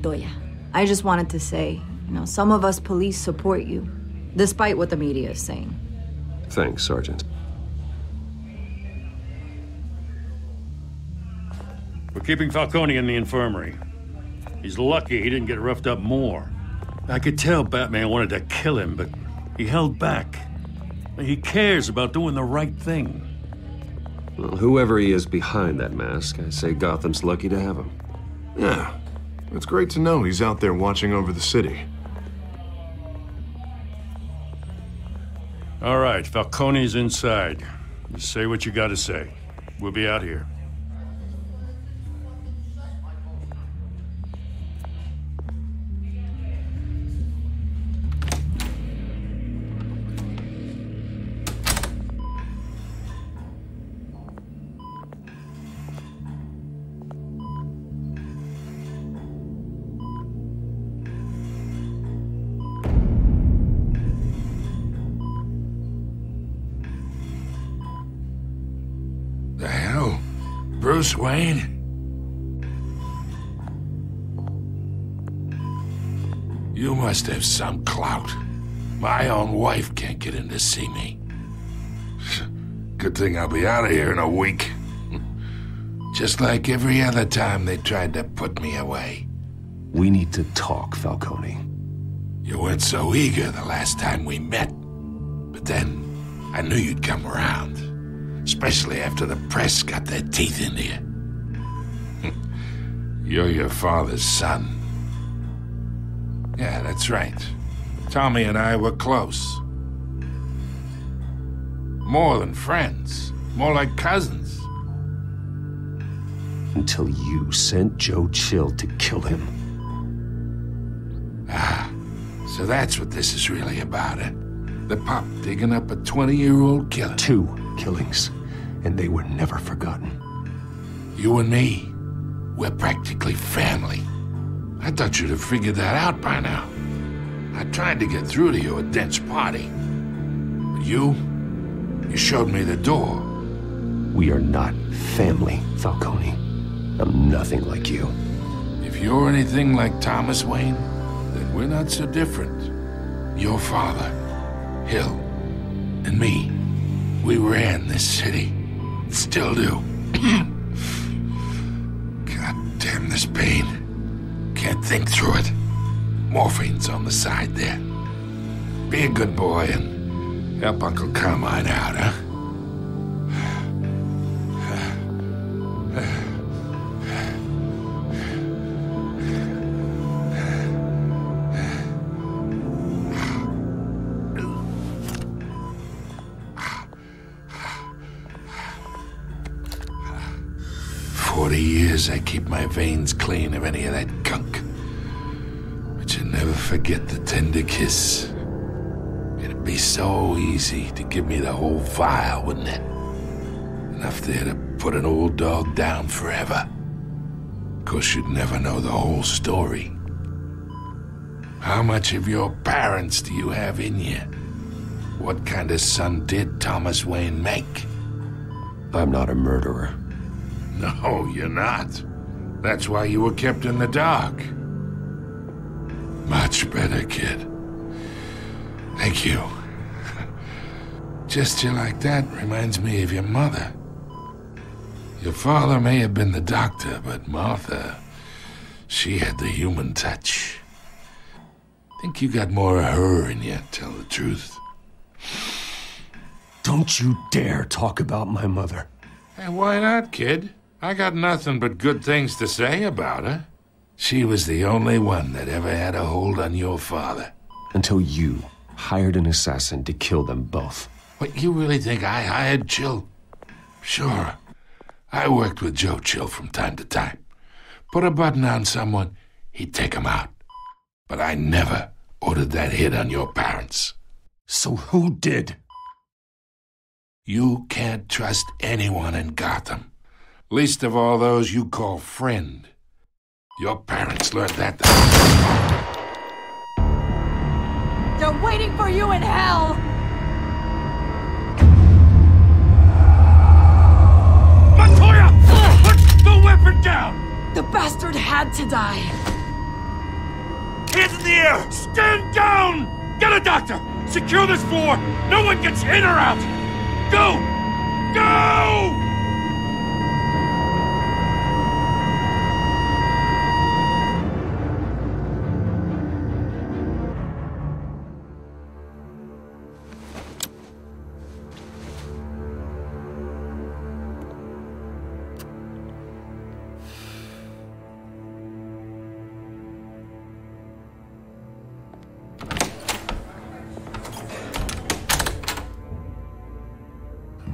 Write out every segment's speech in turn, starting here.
Montoya. I just wanted to say, some of us police support you, despite what the media is saying. Thanks, Sergeant. We're keeping Falcone in the infirmary. He's lucky he didn't get roughed up more. I could tell Batman wanted to kill him, but he held back. He cares about doing the right thing. Well, whoever he is behind that mask, I say Gotham's lucky to have him. Yeah, it's great to know he's out there watching over the city. All right, Falcone's inside. Just say what you gotta say. We'll be out here. Bruce Wayne? You must have some clout. My own wife can't get in to see me. Good thing I'll be out of here in a week. Just like every other time they tried to put me away. We need to talk, Falcone. You weren't so eager the last time we met. But then, I knew you'd come around. Especially after the press got their teeth into you. You're your father's son. Yeah, that's right. Tommy and I were close. More than friends. More like cousins. Until you sent Joe Chill to kill him. Ah, so that's what this is really about, eh? The pup digging up a 20-year-old killer. 2 killings, and they were never forgotten. You and me, we're practically family. I thought you'd have figured that out by now. I tried to get through to you at Dent's party. But you showed me the door. We are not family, Falcone. I'm nothing like you. If you're anything like Thomas Wayne, then we're not so different. Your father, Hill, and me, we ran this city. Still do. God damn this pain. Can't think through it. Morphine's on the side there. Be a good boy and help Uncle Carmine out, huh? 40 years I keep my veins clean of any of that gunk. But you never forget the tender kiss. It'd be so easy to give me the whole file, wouldn't it? Enough there to put an old dog down forever. Of course, you'd never know the whole story. How much of your parents do you have in you? What kind of son did Thomas Wayne make? I'm not a murderer. No, you're not. That's why you were kept in the dark. Much better, kid. Thank you. Gesture like that reminds me of your mother. Your father may have been the doctor, but Martha, she had the human touch. Think you got more of her in you, tell the truth. Don't you dare talk about my mother. Hey, why not, kid? I got nothing but good things to say about her. She was the only one that ever had a hold on your father. Until you hired an assassin to kill them both. What, you really think I hired Chill? Sure. I worked with Joe Chill from time to time. Put a button on someone, he'd take him out. But I never ordered that hit on your parents. So who did? You can't trust anyone in Gotham. Least of all those you call friend. Your parents learned that. They're waiting for you in hell! Montoya! Put the weapon down! The bastard had to die. Hands in the air! Stand down! Get a doctor! Secure this floor! No one gets in or out! Go! Go!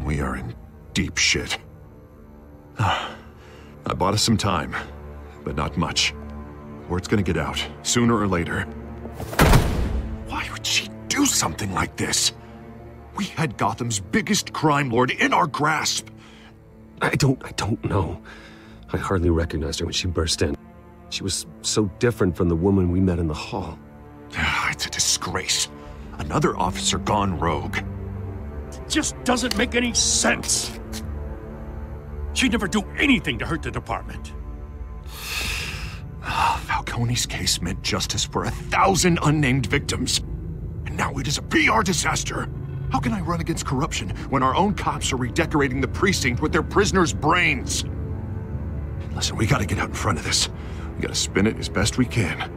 We are in deep shit. I bought us some time, but not much. Word's gonna get out, sooner or later. Why would she do something like this? We had Gotham's biggest crime lord in our grasp. I don't know. I hardly recognized her when she burst in. She was so different from the woman we met in the hall. It's a disgrace. Another officer gone rogue. Just doesn't make any sense. She'd never do anything to hurt the department. Falcone's case meant justice for 1,000 unnamed victims. And now it is a PR disaster. How can I run against corruption when our own cops are redecorating the precinct with their prisoners' brains? Listen, we gotta get out in front of this. We gotta spin it as best we can.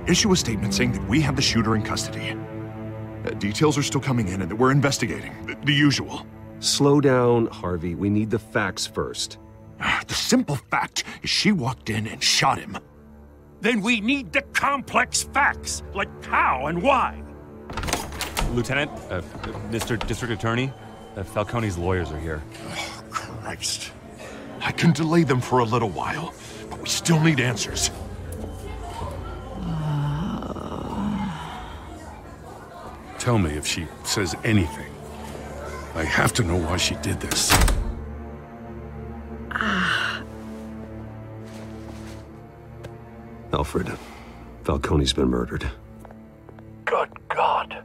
Issue a statement saying that we have the shooter in custody. Details are still coming in and that we're investigating. The usual. Slow down, Harvey. We need the facts first. The simple fact is she walked in and shot him. Then we need the complex facts, like how and why. Lieutenant, Mr. District Attorney, Falcone's lawyers are here. Oh, Christ. I can delay them for a little while, but we still need answers. Tell me if she says anything. I have to know why she did this. Alfred, Falcone's been murdered. Good God.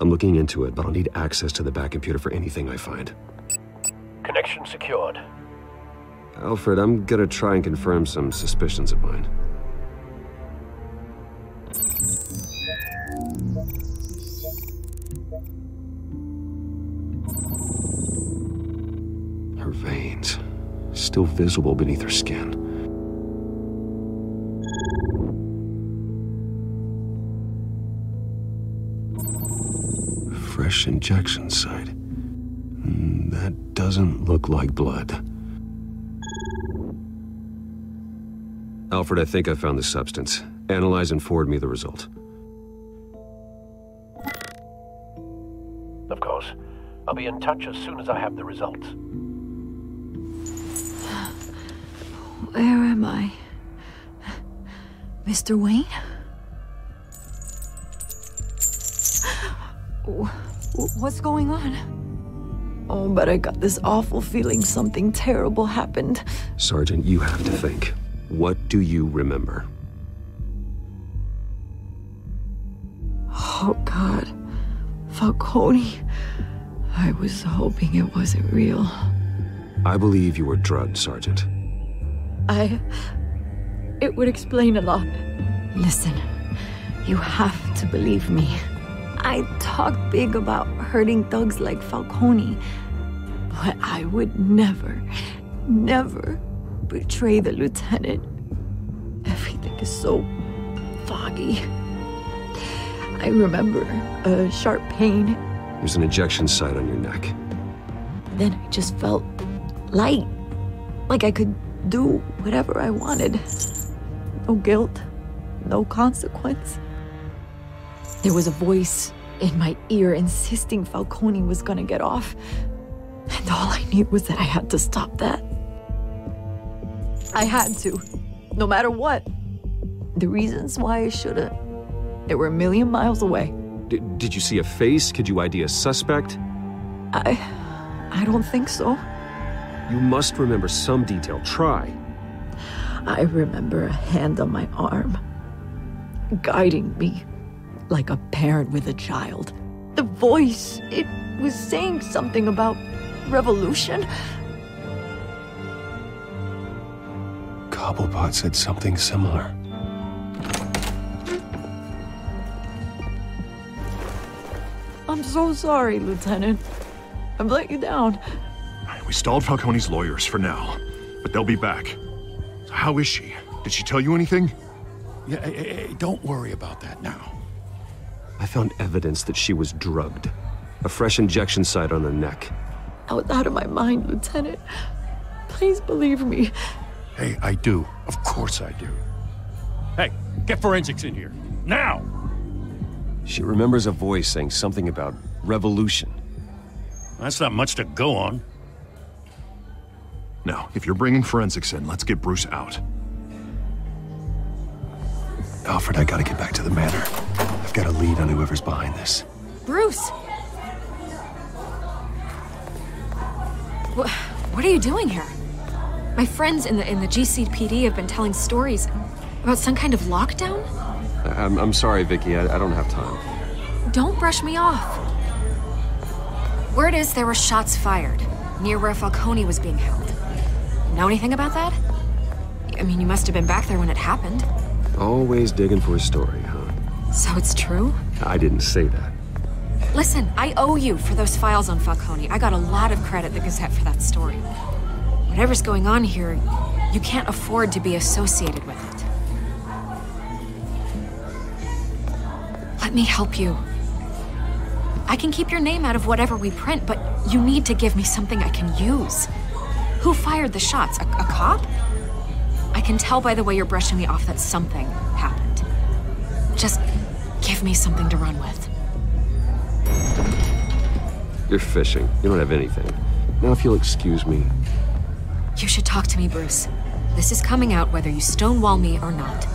I'm looking into it, but I'll need access to the back computer for anything I find. Connection secured. Alfred, I'm gonna try and confirm some suspicions of mine. Her veins, still visible beneath her skin. Fresh injection site. That doesn't look like blood. Alfred, I think I found the substance. Analyze and forward me the result. Of course. I'll be in touch as soon as I have the results. Where am I? Mr. Wayne? What's going on? Oh, but I got this awful feeling something terrible happened. Sergeant, you have to think. What do you remember? Oh, God. Falcone. I was hoping it wasn't real. I believe you were drugged, Sergeant. It would explain a lot. Listen, you have to believe me. I talk big about hurting thugs like Falcone, but I would never betray the lieutenant. Everything is so foggy. I remember a sharp pain. There's an injection site on your neck. Then I just felt light, like I could do whatever I wanted. No guilt, no consequence. There was a voice in my ear insisting Falcone was gonna get off. And all I knew was that I had to stop that. I had to, no matter what. The reasons why I shouldn't, they were a million miles away. Did you see a face? Could you ID a suspect? I don't think so. You must remember some detail. Try. I remember a hand on my arm, guiding me like a parent with a child. The voice, it was saying something about revolution. Cobblepot said something similar. I'm so sorry, Lieutenant. I've let you down. We stalled Falcone's lawyers for now, but they'll be back. So how is she? Did she tell you anything? Yeah, hey, don't worry about that now. I found evidence that she was drugged. A fresh injection site on her neck. I was out of my mind, Lieutenant. Please believe me. Hey, I do. Of course I do. Hey, get forensics in here. Now! She remembers a voice saying something about revolution. That's not much to go on. Now, if you're bringing forensics in, let's get Bruce out. Alfred, I gotta get back to the manor. I've got a lead on whoever's behind this. Bruce! What are you doing here? My friends in the GCPD have been telling stories about some kind of lockdown? I'm sorry, Vicky. I don't have time. Don't brush me off. Word is there were shots fired near where Falcone was being held. Know anything about that? I mean, you must have been back there when it happened. Always digging for a story, huh? So it's true? I didn't say that. Listen, I owe you for those files on Falcone. I got a lot of credit at the Gazette for that story. Whatever's going on here, you can't afford to be associated with it. Let me help you. I can keep your name out of whatever we print, but you need to give me something I can use. Who fired the shots? A cop? I can tell by the way you're brushing me off that something happened. Just give me something to run with. You're fishing. You don't have anything. Now, if you'll excuse me. You should talk to me, Bruce. This is coming out whether you stonewall me or not.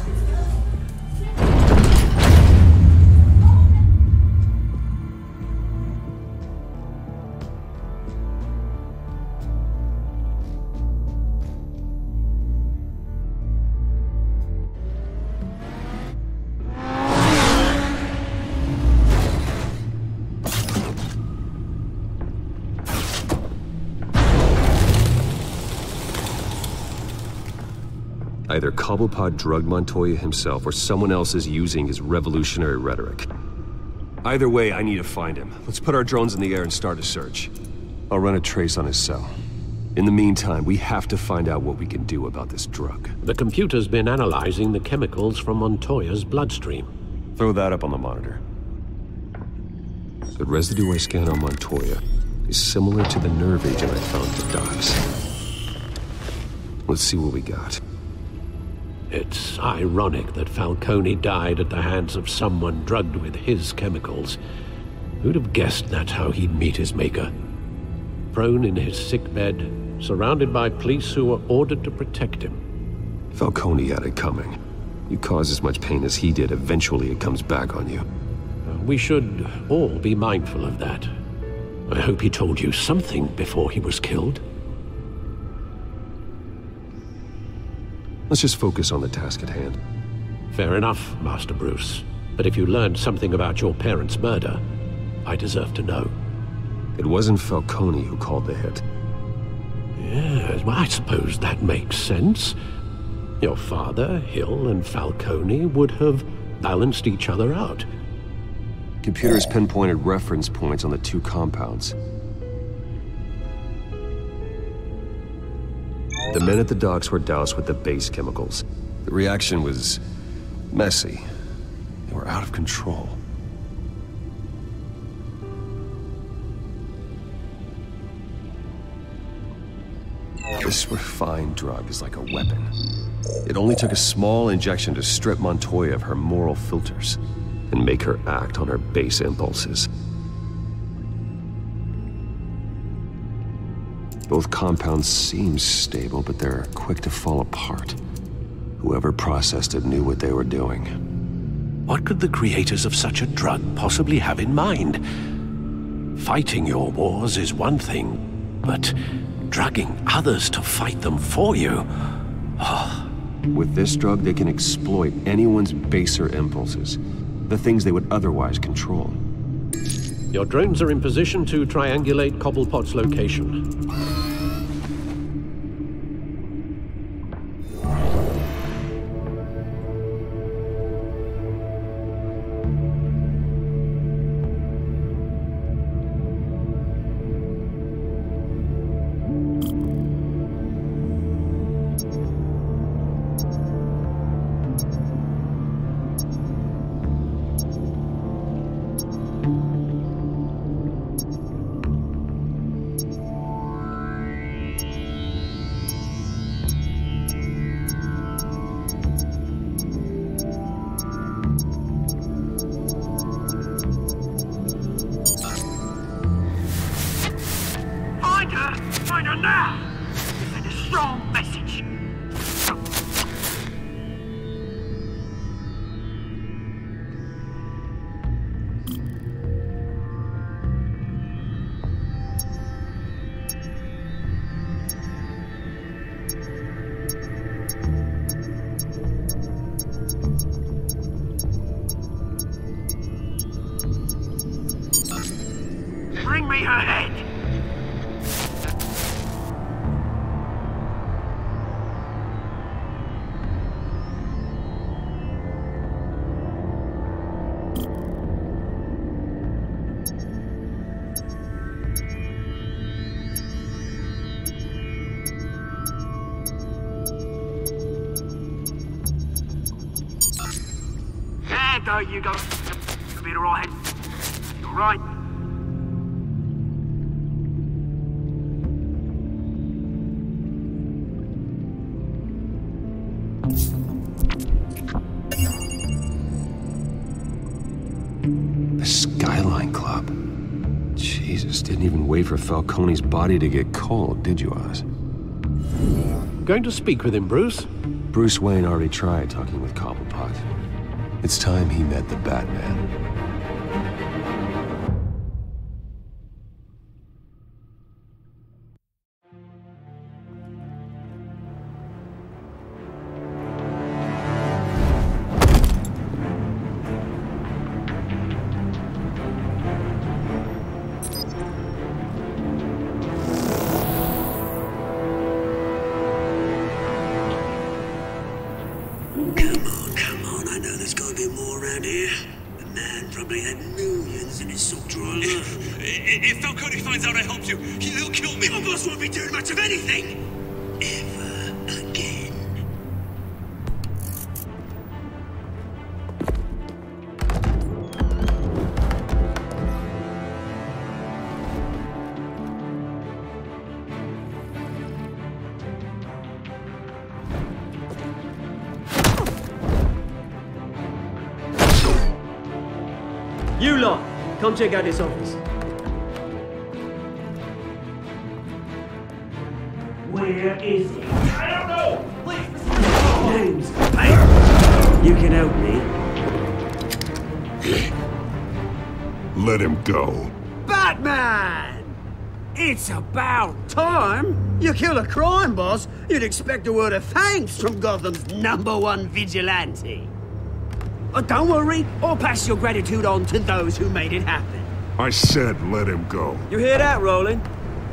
Either Cobblepot drugged Montoya himself or someone else is using his revolutionary rhetoric. Either way, I need to find him. Let's put our drones in the air and start a search. I'll run a trace on his cell. In the meantime, we have to find out what we can do about this drug. The computer's been analyzing the chemicals from Montoya's bloodstream. Throw that up on the monitor. The residue I scan on Montoya is similar to the nerve agent I found at the docks. Let's see what we got. It's ironic that Falcone died at the hands of someone drugged with his chemicals. Who'd have guessed that's how he'd meet his maker? Prone in his sickbed, surrounded by police who were ordered to protect him. Falcone had it coming. You cause as much pain as he did, eventually it comes back on you. We should all be mindful of that. I hope he told you something before he was killed. Let's just focus on the task at hand. Fair enough, Master Bruce. But if you learned something about your parents' murder, I deserve to know. It wasn't Falcone who called the hit. Yes, well, I suppose that makes sense. Your father, Hill, and Falcone would have balanced each other out. Computers pinpointed reference points on the two compounds. The men at the docks were doused with the base chemicals. The reaction was messy. They were out of control. This refined drug is like a weapon. It only took a small injection to strip Montoya of her moral filters and make her act on her base impulses. Both compounds seem stable, but they're quick to fall apart. Whoever processed it knew what they were doing. What could the creators of such a drug possibly have in mind? Fighting your wars is one thing, but drugging others to fight them for you? Oh. With this drug, they can exploit anyone's baser impulses, the things they would otherwise control. Your drones are in position to triangulate Cobblepot's location. now! You send a strong message. Bring me her head! There you go. You'll be alright. You alright? The Skyline Club. Jesus, didn't even wait for Falcone's body to get cold, did you, Oz? Going to speak with him, Bruce? Bruce Wayne already tried talking with Cobblepot. It's time he met the Batman. If Falcone finds out I helped you, he'll kill me. Your boss won't be doing much of anything. Ever again. You lot, come check out this office. Where is he? I don't know! Please! Names! Hey! You can help me. Let him go. Batman! It's about time! You kill a crime boss, you'd expect a word of thanks from Gotham's #1 vigilante. But don't worry, I'll pass your gratitude on to those who made it happen. I said let him go. You hear that, Roland?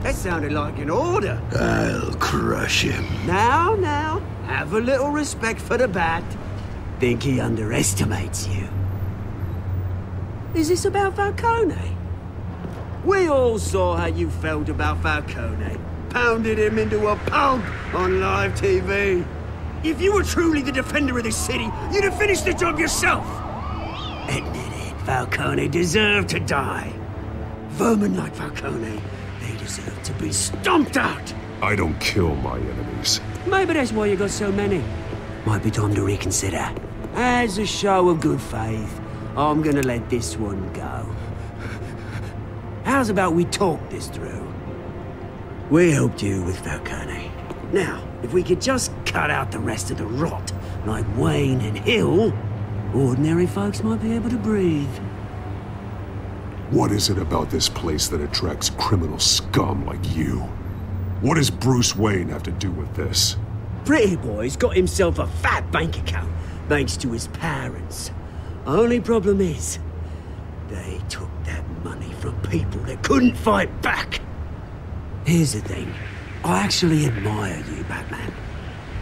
That sounded like an order. I'll crush him. Now, have a little respect for the Bat. Think he underestimates you. Is this about Falcone? We all saw how you felt about Falcone. Pounded him into a pulp on live TV. If you were truly the defender of this city, you'd have finished the job yourself. Admit it, Falcone deserved to die. Vermin like Falcone, they deserve to be stomped out. I don't kill my enemies. Maybe that's why you got so many. Might be time to reconsider. As a show of good faith, I'm gonna let this one go. How's about we talk this through? We helped you with Falcone. Now, if we could just cut out the rest of the rot, like Wayne and Hill, ordinary folks might be able to breathe. What is it about this place that attracts criminal scum like you? What does Bruce Wayne have to do with this? Pretty Boy's got himself a fat bank account, thanks to his parents. Only problem is, they took that money from people that couldn't fight back. Here's the thing. I actually admire you, Batman.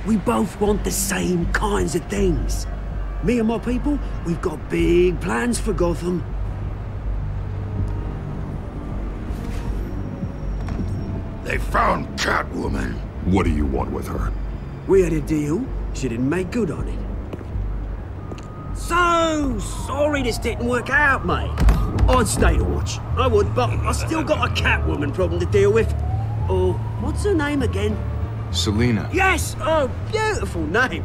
We both want the same kinds of things. Me and my people, we've got big plans for Gotham. They found Catwoman. What do you want with her? We had a deal. She didn't make good on it. So sorry this didn't work out, mate. I'd stay to watch. I would, but I still got a Catwoman problem to deal with. Oh, what's her name again? Selina. Yes! Oh, beautiful name.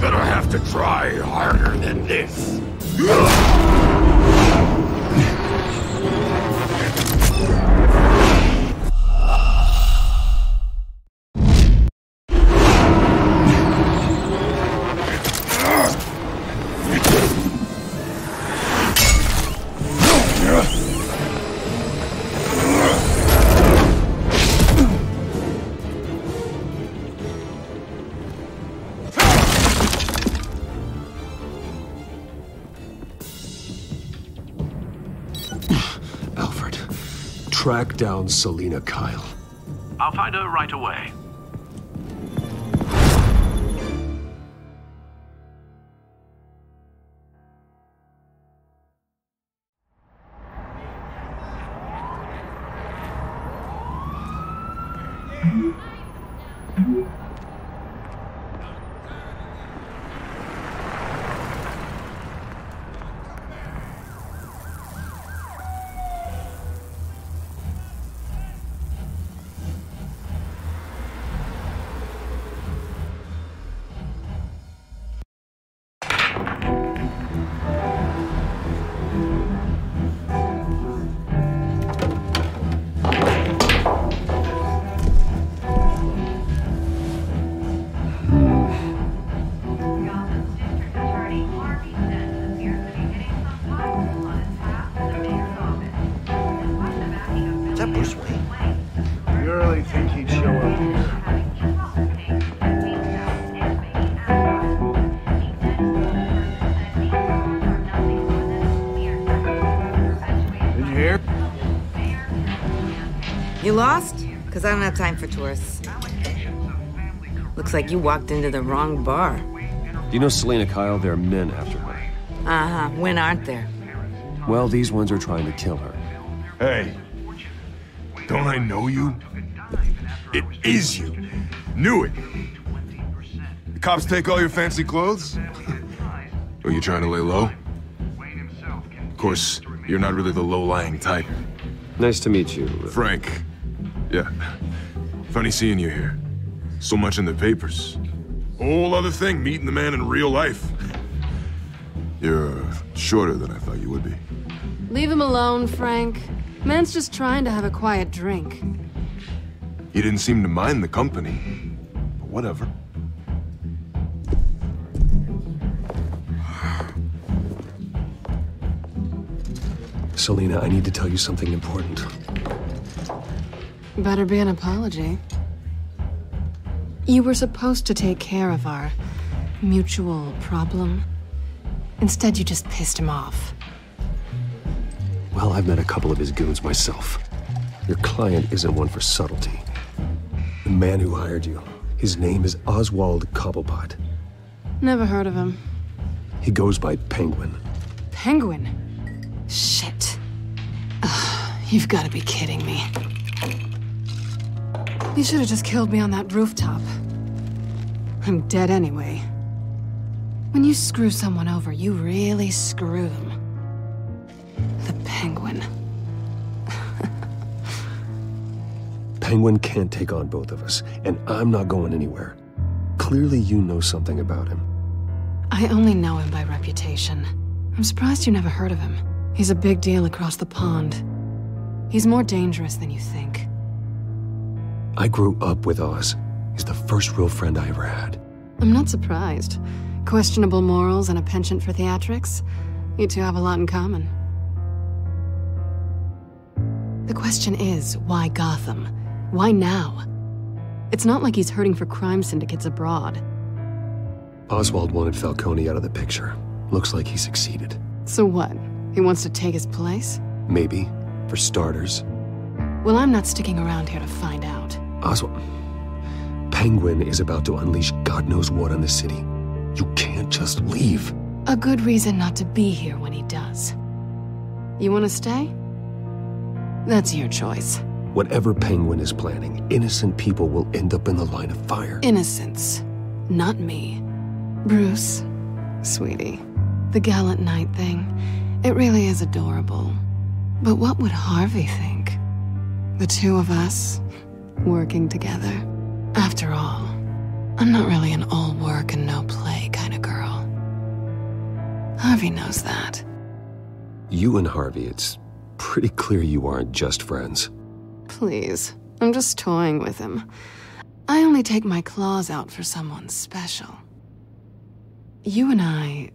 Gonna have to try harder than this. Alfred, track down Selina Kyle. I'll find her right away. You really think he'd show up here? Did you hear? You lost? Because I don't have time for tourists. Looks like you walked into the wrong bar. Do you know Selina Kyle? There are men after her. Uh-huh. When aren't there? Well, these ones are trying to kill her. Hey, don't I know you? It is you. Knew it. The cops take all your fancy clothes? Are you trying to lay low? Of course, you're not really the low-lying type. Nice to meet you. Frank. Yeah. Funny seeing you here. So much in the papers. Whole other thing, meeting the man in real life. You're shorter than I thought you would be. Leave him alone, Frank. Man's just trying to have a quiet drink. He didn't seem to mind the company. But whatever. Selina, I need to tell you something important. Better be an apology. You were supposed to take care of our mutual problem. Instead, you just pissed him off. Well, I've met a couple of his goons myself. Your client isn't one for subtlety. The man who hired you, his name is Oswald Cobblepot. Never heard of him. He goes by Penguin. Penguin? Shit. Ugh, you've got to be kidding me. You should have just killed me on that rooftop. I'm dead anyway. When you screw someone over, you really screw them. The Penguin. Penguin can't take on both of us, and I'm not going anywhere. Clearly you know something about him. I only know him by reputation. I'm surprised you never heard of him. He's a big deal across the pond. He's more dangerous than you think. I grew up with Oz. He's the first real friend I ever had. I'm not surprised. Questionable morals and a penchant for theatrics. You two have a lot in common. The question is, why Gotham? Why now? It's not like he's hurting for crime syndicates abroad. Oswald wanted Falcone out of the picture. Looks like he succeeded. So what? He wants to take his place? Maybe, for starters. Well, I'm not sticking around here to find out. Oswald... Penguin is about to unleash God knows what on the city. You can't just leave. A good reason not to be here when he does. You want to stay? That's your choice. Whatever Penguin is planning, innocent people will end up in the line of fire. Innocence. Not me. Bruce, sweetie, the gallant knight thing, it really is adorable. But what would Harvey think? The two of us, working together. After all, I'm not really an all work and no play kind of girl. Harvey knows that. You and Harvey, it's pretty clear you aren't just friends. Please, I'm just toying with him. I only take my claws out for someone special. You and I...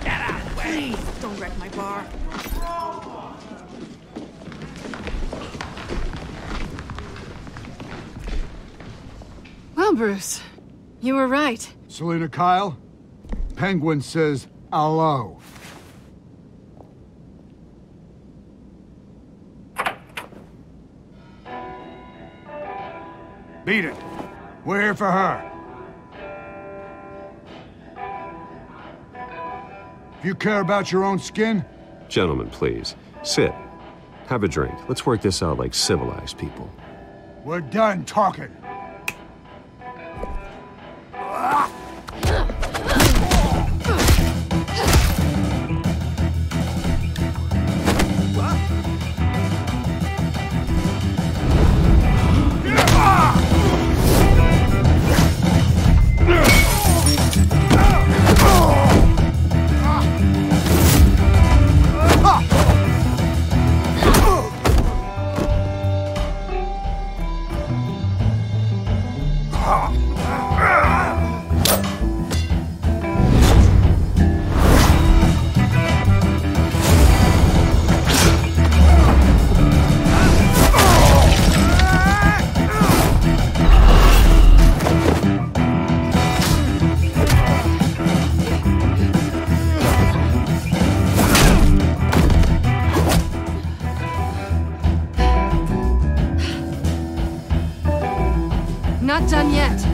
Get out of the way! Please, don't wreck my bar. Well, Bruce, you were right. Selina Kyle, Penguin says hello. Beat it. We're here for her. If you care about your own skin... Gentlemen, please. Sit. Have a drink. Let's work this out like civilized people. We're done talking. Not done yet.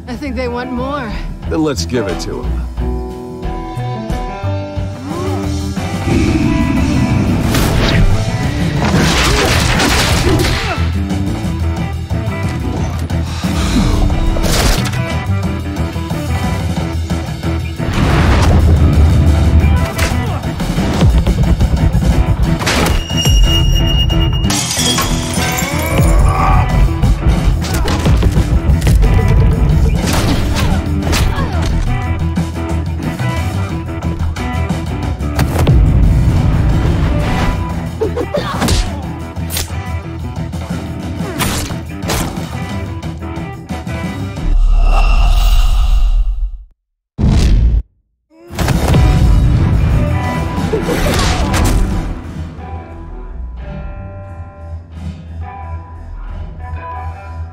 I think they want more. Then let's give it to them.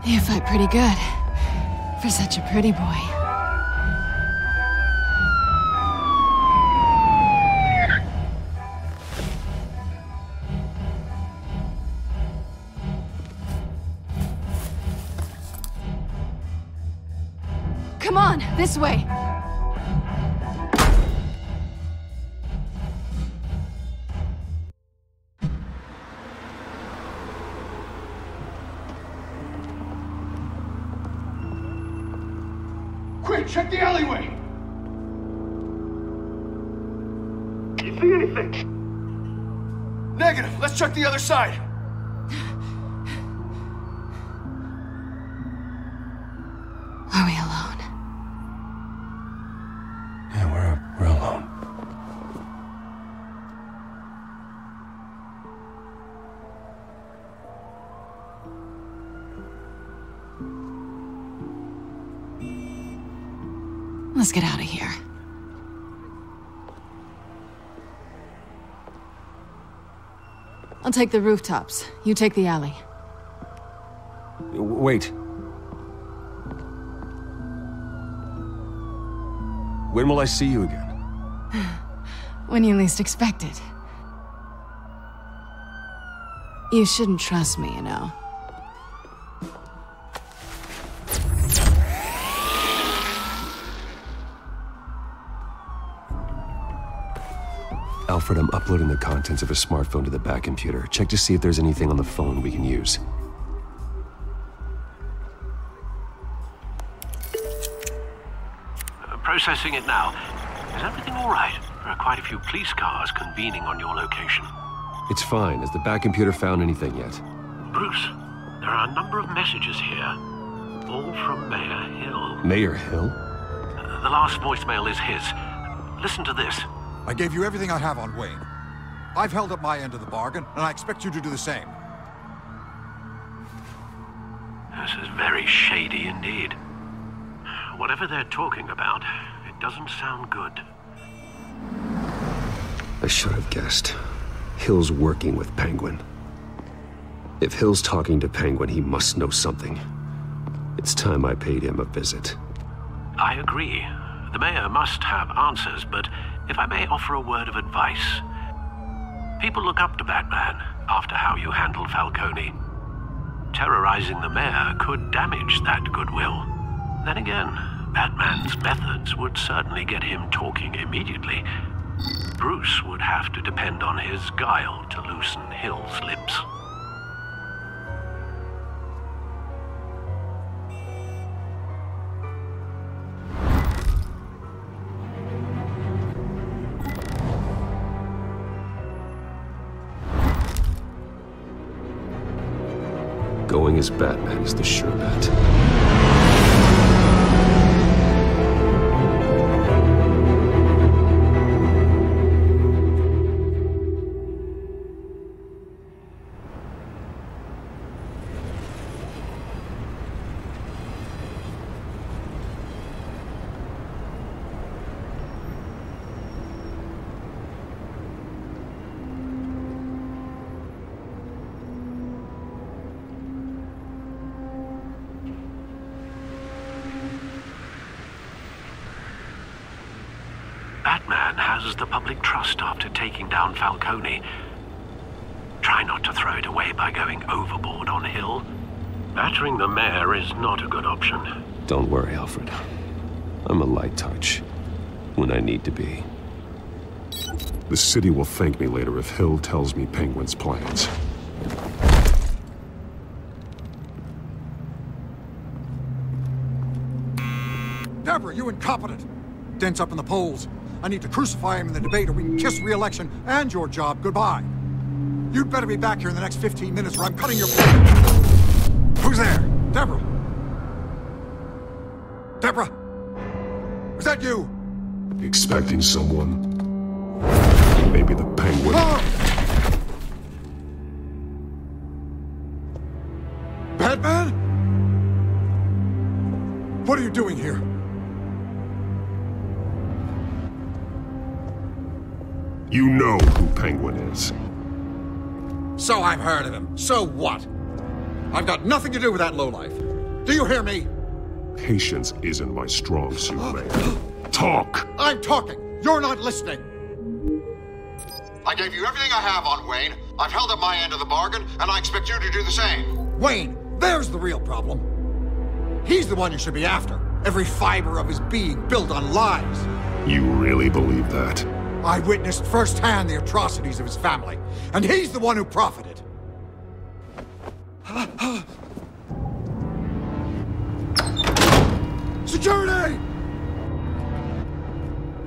You fight pretty good. For such a pretty boy. Come on, this way. Quick, check the alleyway! You see anything? Negative. Let's check the other side. Are we alone? Yeah, we're alone. Let's get out of here. I'll take the rooftops. You take the alley. Wait. When will I see you again? When you least expect it. You shouldn't trust me, you know. Alfred, I'm uploading the contents of a smartphone to the back computer. Check to see if there's anything on the phone we can use. Processing it now. Is everything all right? There are quite a few police cars convening on your location. It's fine. Has the back computer found anything yet? Bruce, there are a number of messages here. All from Mayor Hill. Mayor Hill? The last voicemail is his. Listen to this. I gave you everything I have on Wayne. I've held up my end of the bargain, and I expect you to do the same. This is very shady indeed. Whatever they're talking about, it doesn't sound good. I should have guessed. Hill's working with Penguin. If Hill's talking to Penguin, he must know something. It's time I paid him a visit. I agree. The mayor must have answers, but if I may offer a word of advice. People look up to Batman after how you handled Falcone. Terrorizing the mayor could damage that goodwill. Then again, Batman's methods would certainly get him talking immediately. Bruce would have to depend on his guile to loosen Hill's lips. Going as Batman is the sure bet. Batman has the public trust after taking down Falcone. Try not to throw it away by going overboard on Hill. Battering the mayor is not a good option. Don't worry, Alfred. I'm a light touch when I need to be. The city will thank me later if Hill tells me Penguin's plans. Deborah, you incompetent! Dents up in the polls. I need to crucify him in the debate or we can kiss re-election and your job goodbye. You'd better be back here in the next 15 minutes or I'm cutting your... Who's there? Deborah? Deborah? Was that you? Expecting someone? Maybe the Penguin. Batman? What are you doing here? You know who Penguin is. So I've heard of him. So what? I've got nothing to do with that lowlife. Do you hear me? Patience isn't my strong suit, Mayor. Talk! I'm talking. You're not listening. I gave you everything I have on Wayne. I've held up my end of the bargain, and I expect you to do the same. Wayne, there's the real problem. He's the one you should be after. Every fiber of his being built on lies. You really believe that? I witnessed firsthand the atrocities of his family, and he's the one who profited. Security!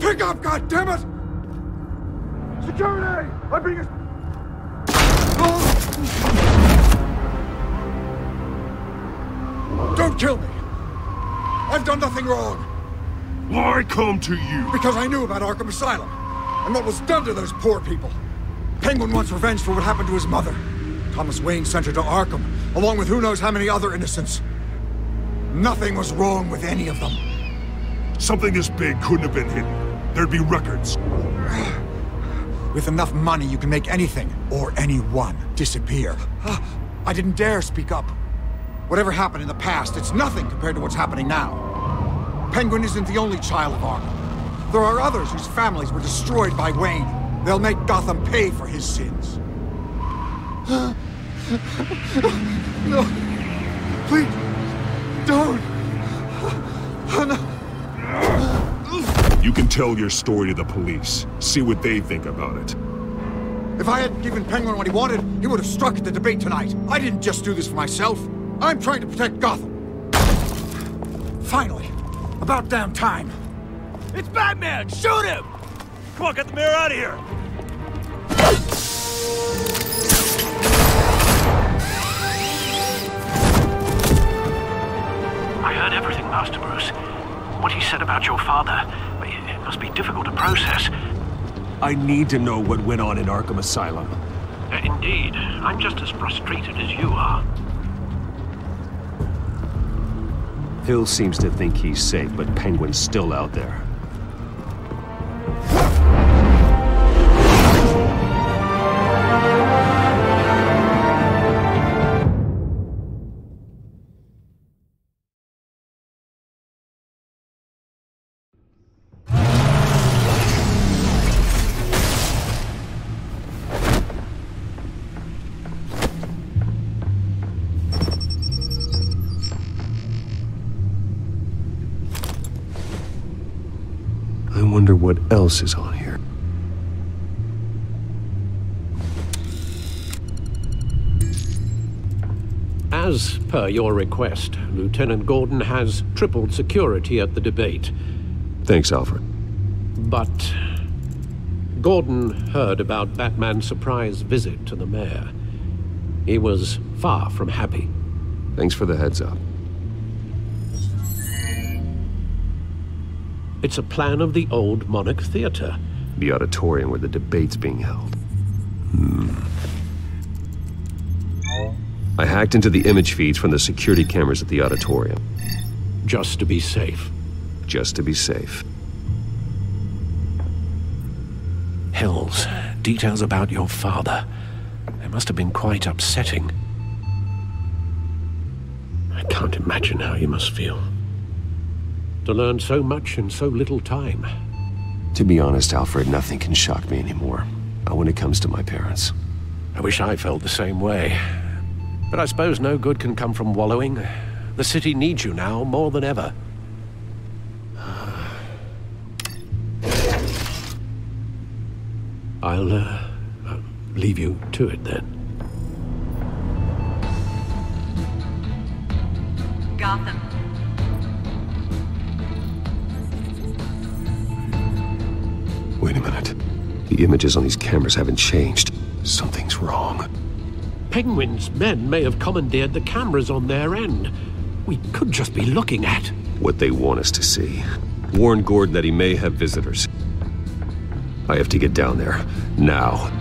Pick up, goddammit! Security! I'm being... Don't kill me! I've done nothing wrong! Why come to you? Because I knew about Arkham Asylum, and what was done to those poor people. Penguin wants revenge for what happened to his mother. Thomas Wayne sent her to Arkham, along with who knows how many other innocents. Nothing was wrong with any of them. Something this big couldn't have been hidden. There'd be records. With enough money, you can make anything, or anyone, disappear. I didn't dare speak up. Whatever happened in the past, it's nothing compared to what's happening now. Penguin isn't the only child of Arkham. There are others whose families were destroyed by Wayne. They'll make Gotham pay for his sins. No. Please. Don't. No. You can tell your story to the police. See what they think about it. If I hadn't given Penguin what he wanted, he would have struck at the debate tonight. I didn't just do this for myself. I'm trying to protect Gotham. Finally. About damn time. It's Batman! Shoot him! Come on, get the mayor out of here! I heard everything, Master Bruce. What he said about your father, it must be difficult to process. I need to know what went on in Arkham Asylum. Indeed. I'm just as frustrated as you are. Hill seems to think he's safe, but Penguin's still out there. I wonder what else is on here. As per your request, Lieutenant Gordon has tripled security at the debate. Thanks, Alfred. But Gordon heard about Batman's surprise visit to the mayor. He was far from happy. Thanks for the heads up. It's a plan of the old Monarch Theater. The auditorium where the debate's being held. I hacked into the image feeds from the security cameras at the auditorium. Just to be safe. Just to be safe. Hills, details about your father. They must have been quite upsetting. I can't imagine how you must feel. To learn so much in so little time. To be honest, Alfred, nothing can shock me anymore. Not when it comes to my parents. I wish I felt the same way. But I suppose no good can come from wallowing. The city needs you now more than ever. I'll leave you to it then. Gotham. Wait a minute. The images on these cameras haven't changed. Something's wrong. Penguin's men may have commandeered the cameras on their end. We could just be looking at what they want us to see. Warn Gordon that he may have visitors. I have to get down there. Now.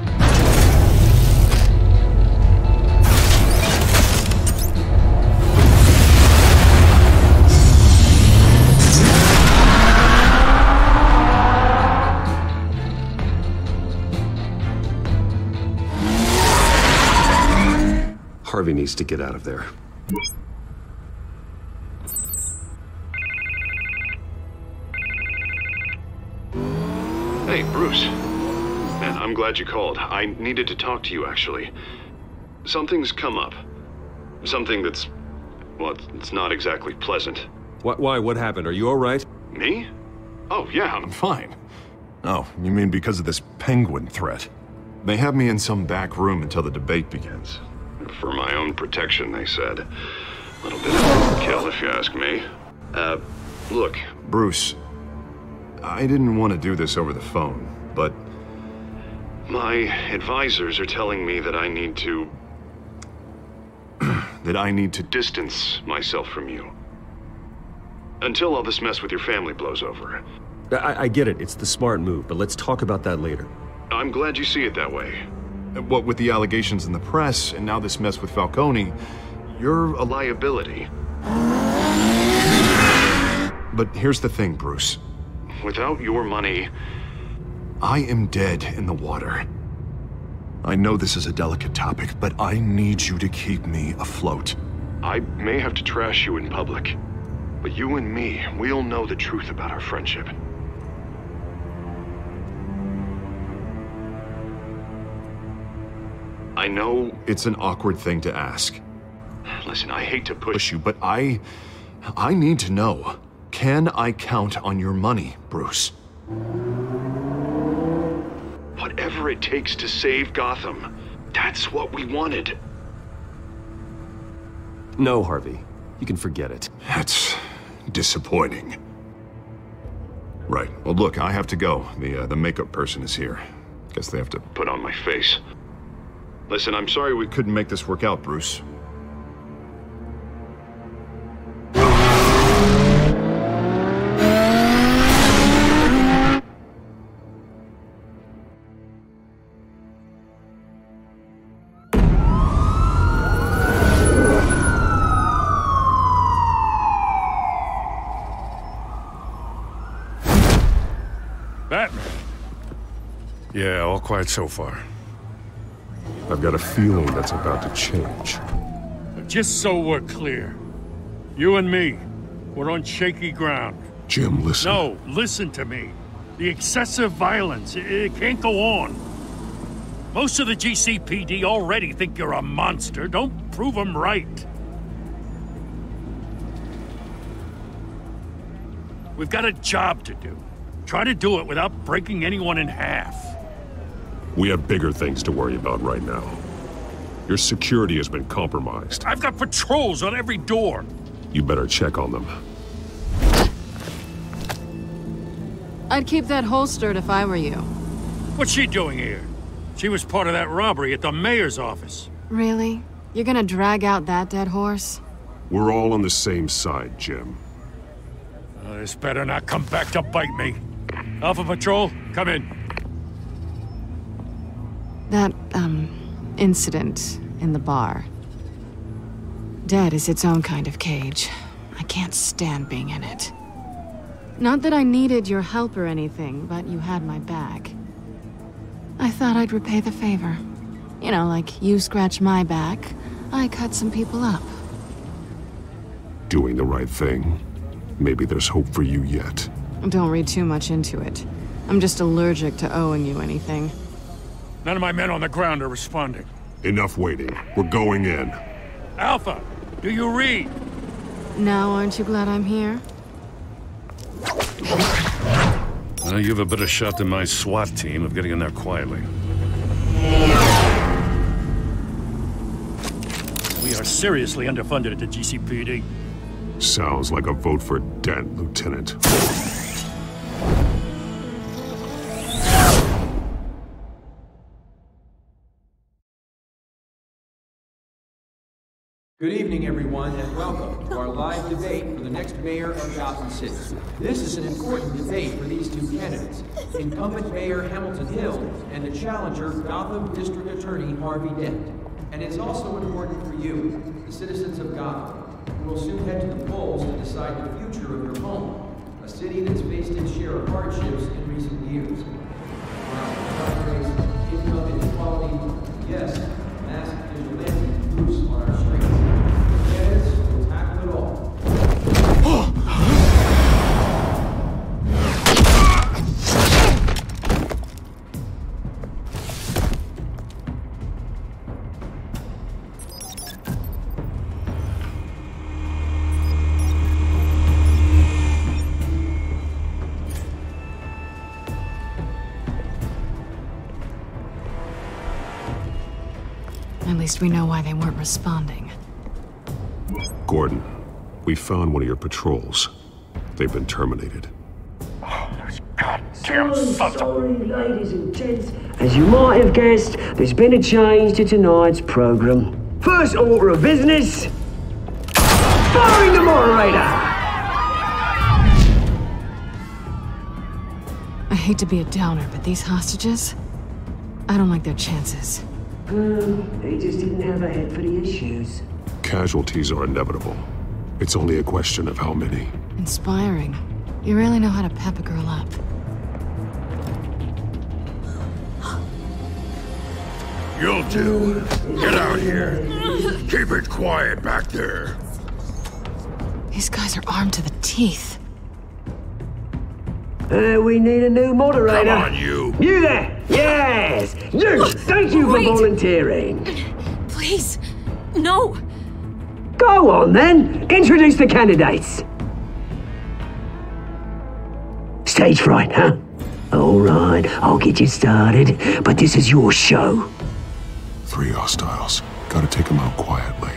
Harvey needs to get out of there. Hey, Bruce. Man, I'm glad you called. I needed to talk to you, actually. Something's come up. Something that's... well, it's not exactly pleasant. Why? What happened? Are you all right? Me? Oh, yeah, I'm fine. Oh, you mean because of this Penguin threat? They have me in some back room until the debate begins. For my own protection, they said. A little bit of overkill, if you ask me. Look. Bruce, I didn't want to do this over the phone, but... my advisors are telling me that I need to... that I need to distance myself from you. Until all this mess with your family blows over. I get it. It's the smart move, but let's talk about that later. I'm glad you see it that way. What with the allegations in the press, and now this mess with Falcone, you're a liability. But here's the thing, Bruce. Without your money, I am dead in the water. I know this is a delicate topic, but I need you to keep me afloat. I may have to trash you in public, but you and me, we'll know the truth about our friendship. I know... It's an awkward thing to ask. Listen, I hate to push you, but I need to know. Can I count on your money, Bruce? Whatever it takes to save Gotham. That's what we wanted. No, Harvey. You can forget it. That's disappointing. Right. Well, look, I have to go. The makeup person is here. Guess they have to put on my face. Listen, I'm sorry we couldn't make this work out, Bruce. Batman. Yeah, all quiet so far. I've got a feeling that's about to change. Just so we're clear, you and me, we're on shaky ground. Jim, listen. No, listen to me. The excessive violence, it can't go on. Most of the GCPD already think you're a monster. Don't prove them right. We've got a job to do. Try to do it without breaking anyone in half. We have bigger things to worry about right now. Your security has been compromised. I've got patrols on every door. You better check on them. I'd keep that holstered if I were you. What's she doing here? She was part of that robbery at the mayor's office. Really? You're gonna drag out that dead horse? We're all on the same side, Jim. This better not come back to bite me. Alpha Patrol, come in. That, incident in the bar. Dead is its own kind of cage. I can't stand being in it. Not that I needed your help or anything, but you had my back. I thought I'd repay the favor. You know, like you scratch my back, I cut some people up. Doing the right thing. Maybe there's hope for you yet. Don't read too much into it. I'm just allergic to owing you anything. None of my men on the ground are responding. Enough waiting. We're going in. Alpha, do you read? Now aren't you glad I'm here? Well, you have a better shot than my SWAT team of getting in there quietly. We are seriously underfunded at the GCPD. Sounds like a vote for Dent, Lieutenant. Good evening, everyone, and welcome to our live debate for the next mayor of Gotham City. This is an important debate for these two candidates, incumbent Mayor Hamilton Hill and the challenger, Gotham District Attorney Harvey Dent. And it's also important for you, the citizens of Gotham, who will soon head to the polls to decide the future of your home, a city that's faced its share of hardships in recent years. Income inequality, yes, mass vigilante loose on our streets. Candidates will tackle it all. At least we know why they weren't responding. Gordon, we found one of your patrols. They've been terminated. Sorry, ladies and gents. As you might have guessed, there's been a change to tonight's program. First order of business, firing the moderator! I hate to be a downer, but these hostages, I don't like their chances. They just didn't have a head for the issues. Casualties are inevitable. It's only a question of how many. Inspiring. You really know how to pep a girl up. You'll do. Get out here. Keep it quiet back there. These guys are armed to the teeth. We need a new moderator. Come on, you. You there! Yes! You! Thank you for volunteering. Please, no. Go on, then. Introduce the candidates. Stage fright, huh? All right, I'll get you started, but this is your show. 3 hostiles. Gotta take them out quietly.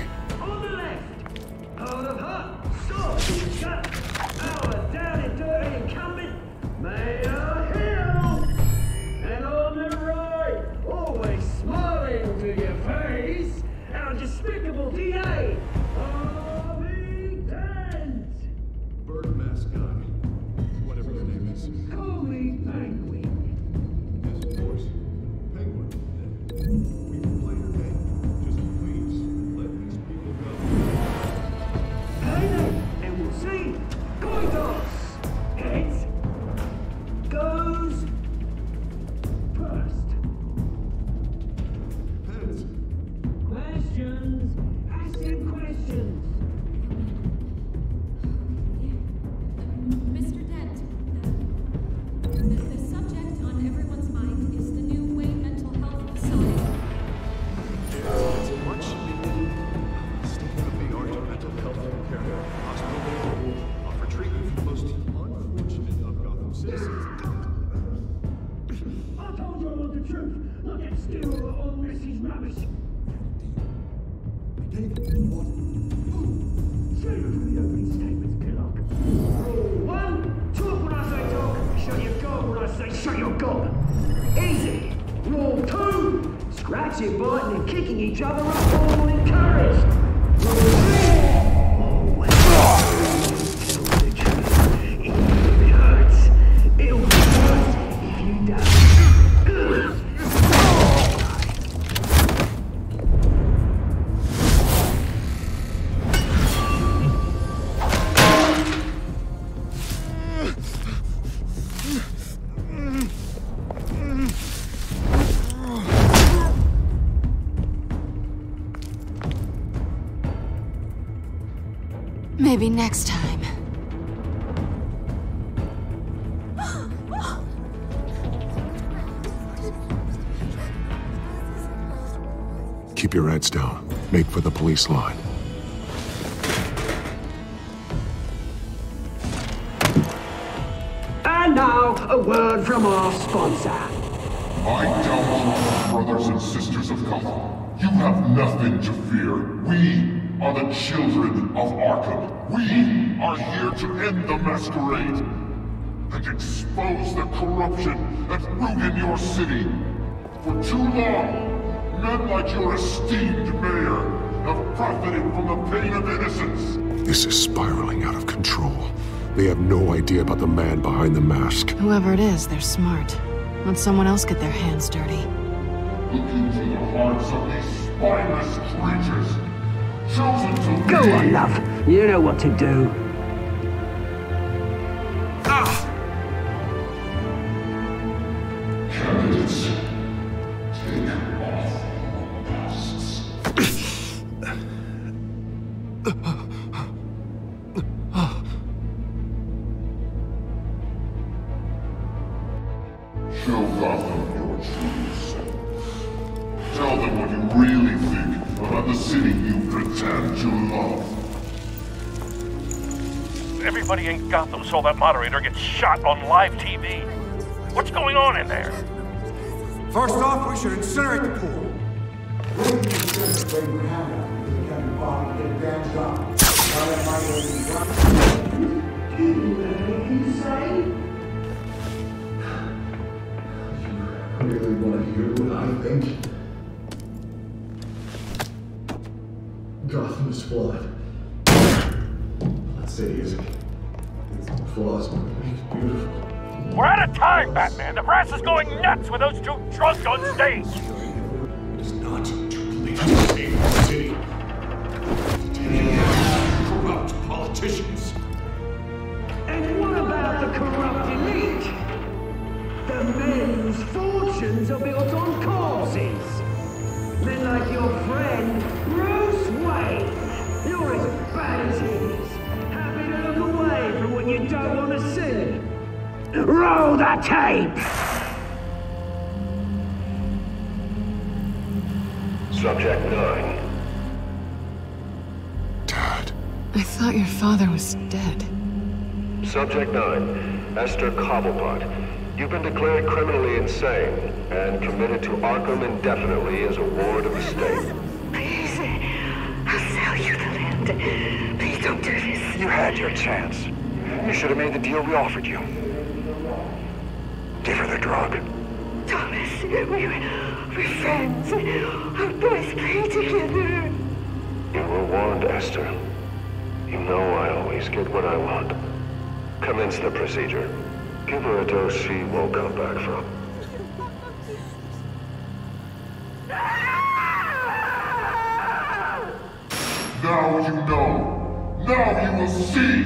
Scratching, biting, and kicking each other up, all encouraged. Rule 3. Always tell the truth, even if it hurts. It'll be worse if you don't. Maybe next time. Keep your heads down. Make for the police line. And now, a word from our sponsor. My doubtful brothers and sisters of Gotham, you have nothing to fear. We are the children of Arkham. We are here to end the masquerade and expose the corruption that ruined your city. For too long, men like your esteemed mayor have profited from the pain of innocence. This is spiraling out of control. They have no idea about the man behind the mask. Whoever it is, they're smart. Let someone else get their hands dirty. Look into the hearts of these spineless creatures. Chosen to Go on, love. You know what to do. Candidates, take off your masks. Show Gotham your true self. Tell them what you really think about the city you pretend to love. Everybody in Gotham saw that moderator get shot on live TV. What's going on in there? First off, we should incinerate the pool. Really want to hear what I think? Gotham is flawed. Let's say it isn't. Its flaws make it beautiful. We're out of time, Batman! The brass is going nuts with those two drunks on stage! It is not to police to save the city. To take corrupt politicians. And what about the corrupt elite? The men whose fortunes are built on corpses. Men like your friend, Bruce Wayne. You're as bad as he is. Happy to look away from what you don't want to see. Roll the tape! Subject 9. I thought your father was dead. Subject 9, Esther Cobblepot. You've been declared criminally insane and committed to Arkham indefinitely as a ward of the state. Please, I'll sell you the land. Please don't do this. You had your chance. You should have made the deal we offered you. Give her the drug. Thomas, we're friends. Our boys play together. You were warned, Esther. You know I always get what I want. Commence the procedure. Give her a dose she won't come back from. Now you know. Now you will see.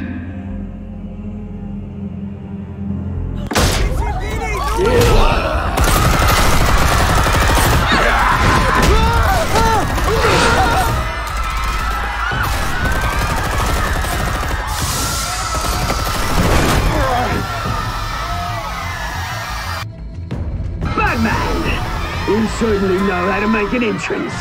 You certainly know how to make an entrance.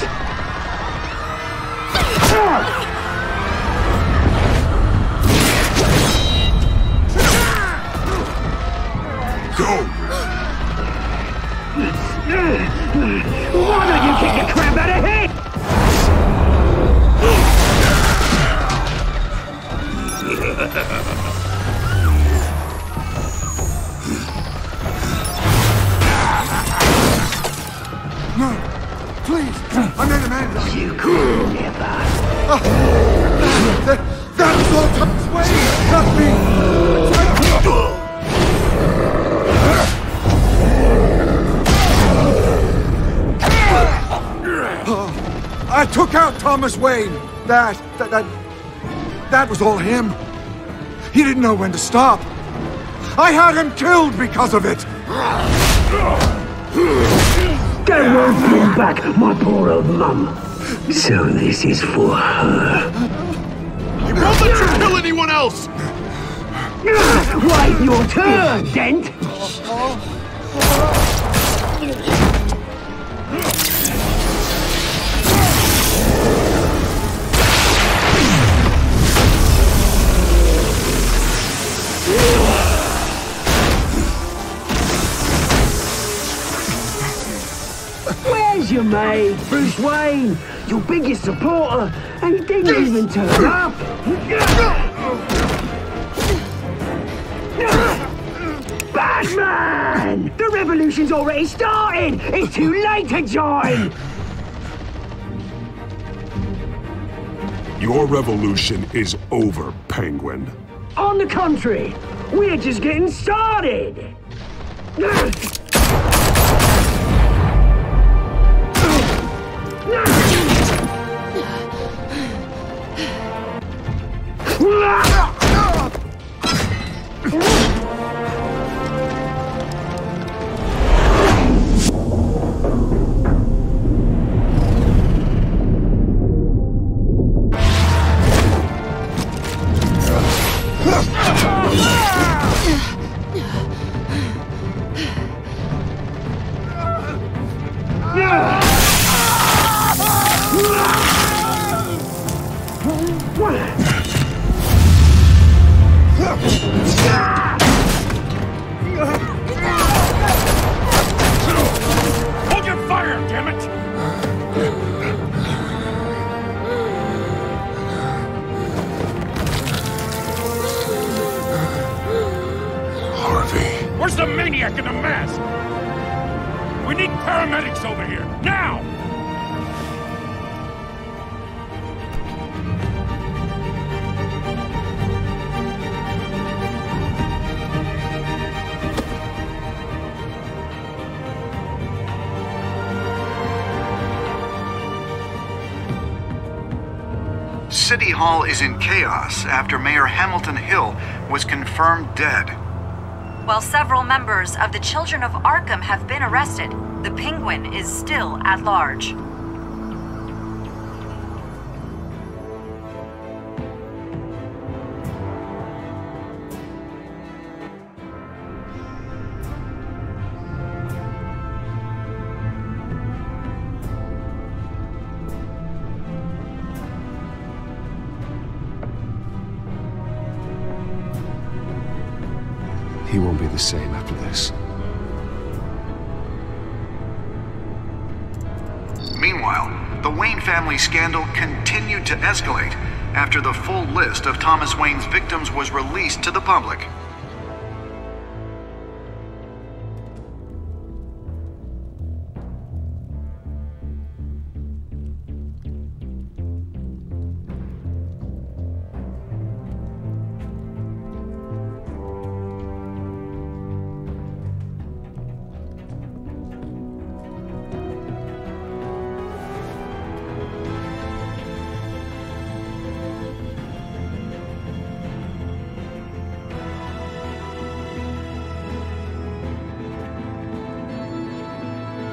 Go! Why don't you kick the crap out of him? No! Please! I made a man! You could never! That was all Thomas Wayne! Not me! I took out Thomas Wayne! That was all him! He didn't know when to stop! I had him killed because of it! That won't bring back my poor old mum. So this is for her. I won't let you kill anyone else! Wait your turn, Dent! Where's your mate, Bruce Wayne? Your biggest supporter, and he didn't even turn up! Batman! The revolution's already started! It's too late to join! Your revolution is over, Penguin. On the contrary, we're just getting started! Hold your fire, damn it! Harvey. Where's the maniac in the mask? We need paramedics over here, now! City Hall is in chaos after Mayor Hamilton Hill was confirmed dead. While several members of the Children of Arkham have been arrested, the Penguin is still at large. He won't be the same after this. Meanwhile, the Wayne family scandal continued to escalate after the full list of Thomas Wayne's victims was released to the public.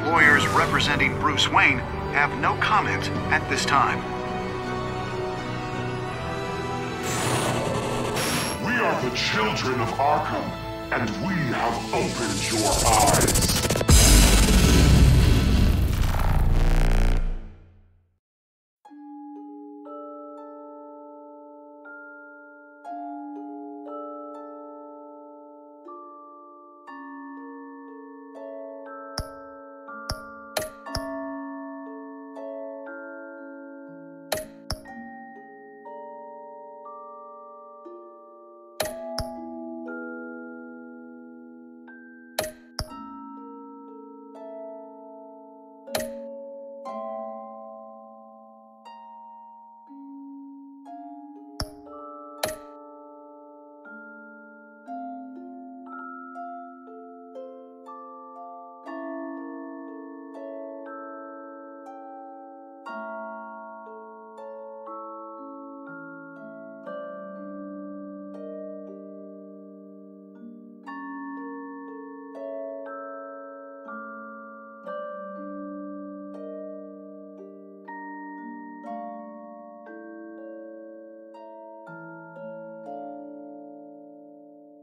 Lawyers representing Bruce Wayne have no comment at this time. We are the children of Arkham, and we have opened your eyes.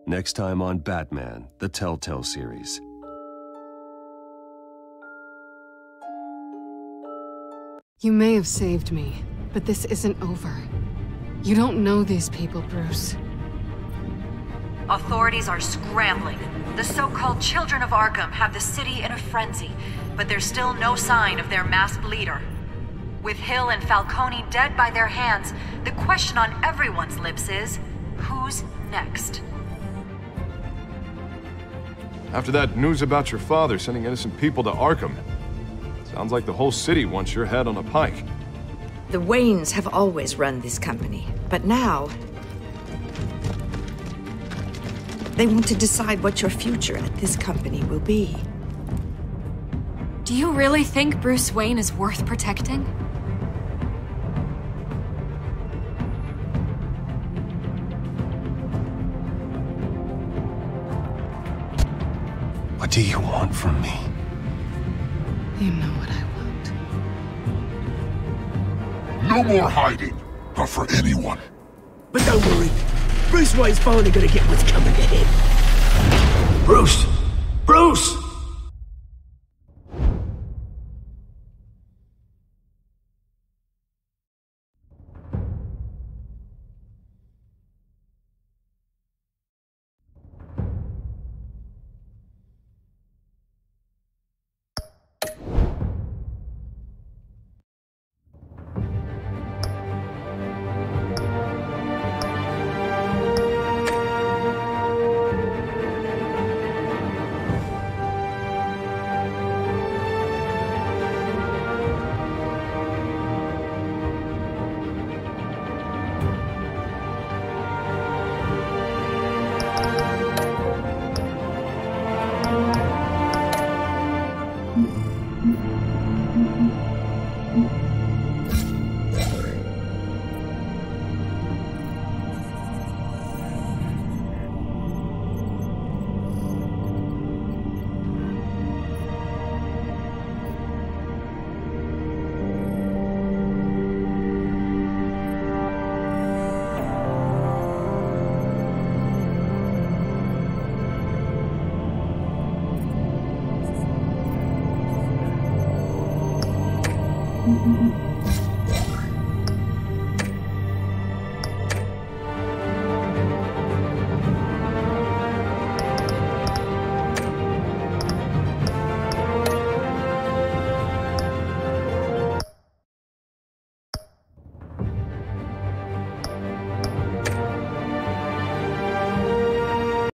Next time on Batman, the Telltale Series. You may have saved me, but this isn't over. You don't know these people, Bruce. Authorities are scrambling. The so-called Children of Arkham have the city in a frenzy, but there's still no sign of their masked leader. With Hill and Falcone dead by their hands, the question on everyone's lips is, who's next? After that news about your father sending innocent people to Arkham, sounds like the whole city wants your head on a pike. The Waynes have always run this company, but now they want to decide what your future at this company will be. Do you really think Bruce Wayne is worth protecting? What do you want from me? You know what I want. No more hiding, not for anyone. But don't worry, Bruce Wayne's finally gonna get what's coming to him. Bruce! Bruce!